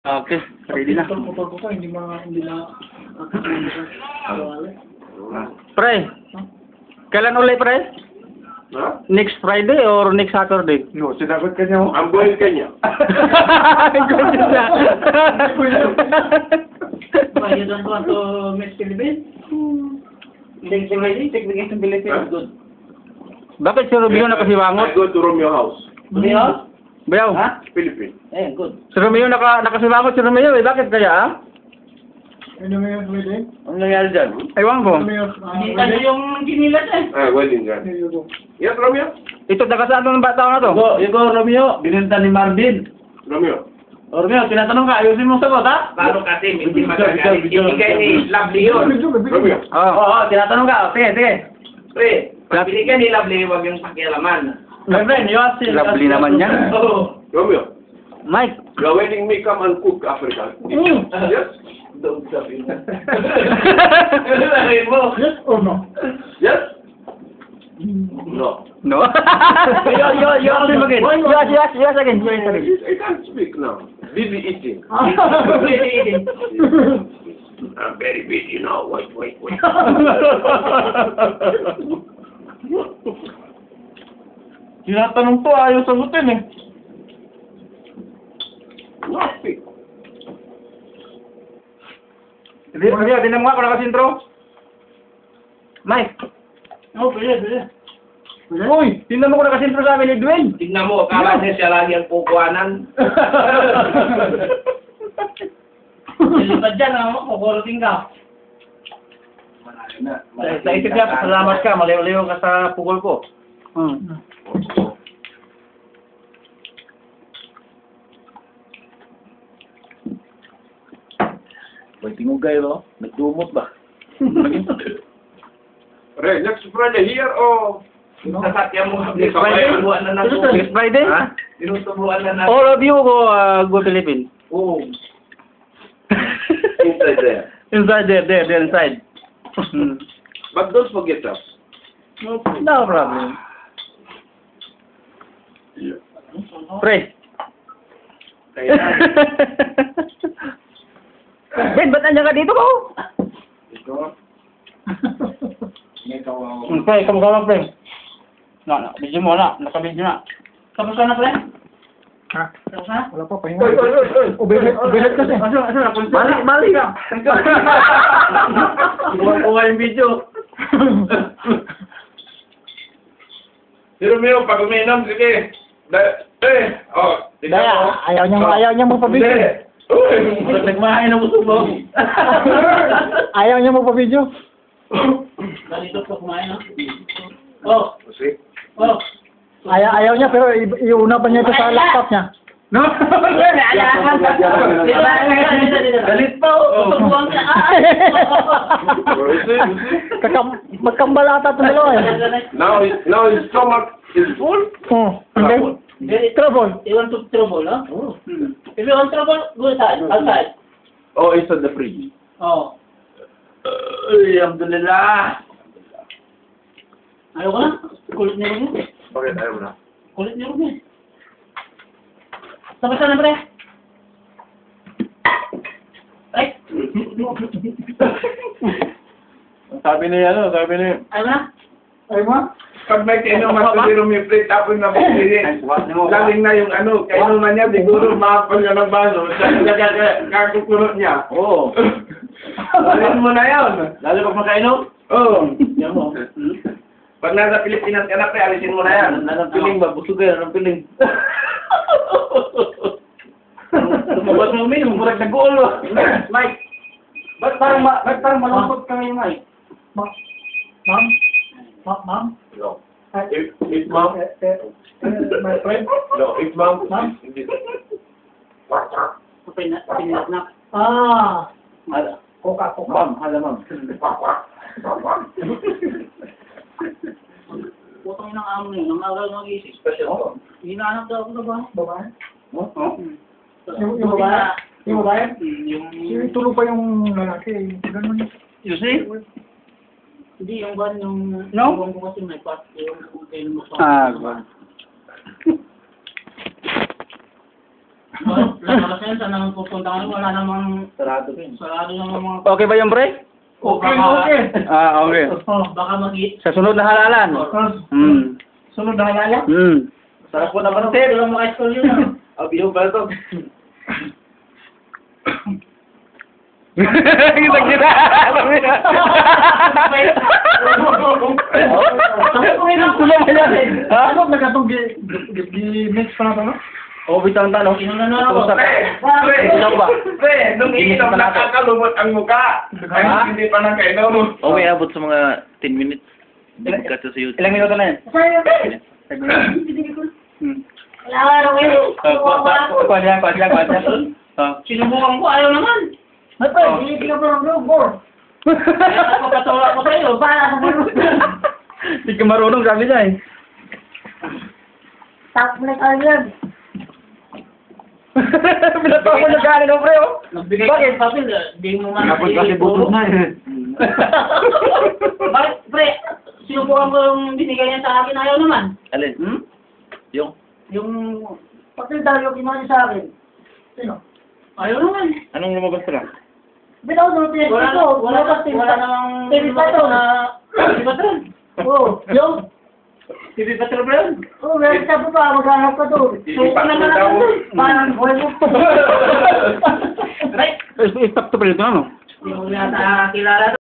Okay, ready na. Putol ko hindi na. Pre, kailan ulit pre? Ha? Next Friday or next Saturday? No, sinagot ka niya. Ang buhay ka niya. Good na. Why you don't want to miss Philippines? Take vacation Philippines, good. Bakit si Romeo I nakasiwangot? go to Romeo house. Romeo? Bayaw, Ha? Philippines. Eh, good. si Romeo nakasiwangot si Romeo eh. Bakit kaya ah? Ano nangyari dyan? Ewan ko. Hindi ka yung ginilas eh. Ah, wedding dyan. Yes, Romeo? Ito, nakasaan ng bata na to? Ikaw, Romeo, binenta ni Marvin. Romeo. Romeo, tinatanong ka, ayusin mo sagot, ha? Paano kasi hindi magagalit? Ibigay ni Lovely yun. Romeo. Oo. Oo, tinatanong ka. Sige. Pre, pag binigyan ni Lovely, huwag yung pakialaman. My friend, you ask him. Lovely naman yan. Oo. Romeo. Mike. Your wedding may come and cook African. Yes? Don't sabi mo. Ano sabi mo? Yes or no? Yes? No. No? You ask him again. You ask again. I can't speak now. Busy eating. I'm very busy now. Wait. Tinatanong to, ayaw sagutin eh. No, speak. Romeo, tinan mo nga kung nakasintro. Mike. Oo, pwede. Uy, tingnan mo kung nakasintro sa amin ni Dwayne. Tignan mo, akala niya siya lagi ang kukuhanan. Lipad dyan, kukurating ka. Sa isip niya, pasalamat ka, maliw-liw ka sa pukul ko. May tingugay, no? Nagdumot ba? Re, next Friday here or... Sasakyan mo. Next Friday? Tinutubuan na ng Next Friday? Tinutubuan na ng... All of you go Philippines. Oo. Inside there. Inside there, inside. But don't forget us. No problem. Yeah. Pre. Kaya Ben, ba't nandiyan ka dito ko? Okay, kamukha pre. Video mo na. Naka-video na. Kamusta na, pre? Ha? Kamusta na? Wala pa, Oy. Ubilit kasi. Mali ka. Kuha yung video. Si Romeo, pag uminom, sige. Daya, ayaw niya magpa-video. Nagmahay na gusto mo. Ayaw niya magpa-video. Ganito pa kumain, no? Oh. See? Oh. Ayaw niya, pero iuna pa niya ito sa laptop niya. No? Galit pa, tutubuan ka. Magkambalata itong dalawa eh. Now his stomach is full. Hindi. Trouble. You want to trouble, no? If you want trouble, go outside. Oh, inside the fridge. Oh. Alhamdulillah. Ayaw ka na? Kulit niya rin yun. Bakit ayaw mo na? Kulit niya rin yun. Tapos na, pre. Ay! Sabi ni Ayaw na? Ayaw mo? pag may kainuman ko si Romeo Plate, tapos na pagpili. Laling na yung kainuman niya, siguro mahapal niya ng baso. Kakukurot niya. Oo. Alin mo na yun. Lalo pag makainom? Oo. Yan mo. Pag nasa Pilipinas ka na, pre, alisin mo na yan. Anong piling ba? Busog ka, anong piling? Lumabas mo uminom, murag na goal. Mike, ba't parang malungkot ka ngayon, Mike? Ma'am? No. If mom, My friend? no, if mom, Ma'am? Pinanak. Coca. Ma'am, hala ma'am. Putong inang amo niya, nang araw mag-isip. special ko. Hinahanap daw ako sa bahay. Babae? Yung babae? Yung babae? Yung... Tulog pa yung lalaki. Ganun. You see? Hindi, yung ban, yung... No? Yung ko kasi may part, yung kayo mo pa. Ba. Lalakas yan, saan naman pupunta kayo? Wala namang... Sarado ko yun. Sarado naman mga... Okay ba yung pre? Okay, okay. Ah, okay. Baka Sa sunod na halalan. Sunod na halala? Sarap po naman. Sir, lang mga school yun. Ah, biyo ba ito? Kita. Ano, nagatong mix pa na ito, no? Oh, bitang tanong. Inunan na ako. Ikaw ba? Pre, nung iinom nakakalumot ang mukha. Ha? Hindi pa nakainom. Okay, abot sa mga 10 minutes. Cut sa YouTube. Ilang minuto na yan? Kuha siya. Sinubukan ko, ayaw naman. Hindi ka pa ng lubo. Papatawa ko sa'yo. Hindi ka marunong, sabi niya eh. Pinatawa ko niya kanin, pre, oh. Nagbigay ka ng papel, di mo man eh. Bakit, pre, sinubukan ko yung binigay niya sa akin, ayaw naman. Alin? Yung? Yung papel daw yung kinuha niya sa akin. Sino? Ayaw naman. Anong lumabas ka lang? Wala namang TV Patrol na TV Patrol. Oo, yung TV Patrol ba yun? Oo, meron ka pa, maghanap ka doon. TV Patrol daw. Parang buhay mo. Right? Stop to pala ito, ano? Hindi mo yata kilala